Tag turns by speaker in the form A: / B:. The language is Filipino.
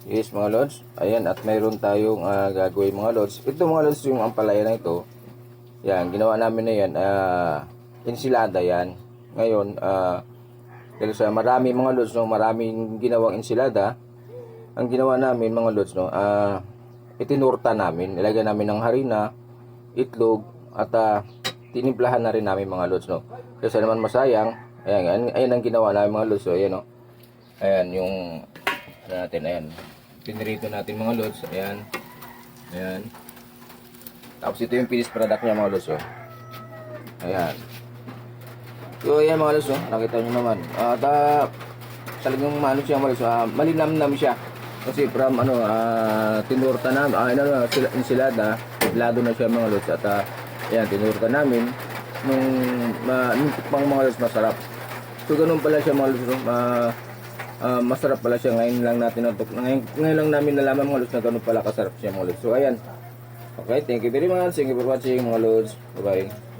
A: Yes mga lods, ayan at mayroon tayong gagawin mga lods. Ito mga lods yung ampalaya na ito. Yan, ginawa namin na yan, ensilada yan. Ngayon, dahil sa marami mga lods, no, maraming ginawang ensilada, ang ginawa namin mga lods, no, itinurta namin, nilagyan namin ng harina, itlog, at tinimplahan na rin namin mga lods, no. Kasi naman masayang, ayan ang ginawa namin mga lods, so ayan, no. Ayan yung natin, ayan. Pinirito natin mga lods, ayan. Ayan. Tapos ito yung finished product niya mga lods, oh. Ayan. So ayan mga lods, oh. Nakita nyo naman. At talagang ano siya mga lods, malinamnam siya. Kasi from tinurta namin, ensilada, lado na siya mga lods. At ayan, tinurta namin. Nung pang mga lods, masarap. So ganun pala siya mga lods, masarap pala siya. Ngayon lang natin ngayon lang namin nalaman mga lods na ganun pala kasarap siya mga lods. So ayan. Okay, thank you very much. Thank you for watching mga lods. Bye bye.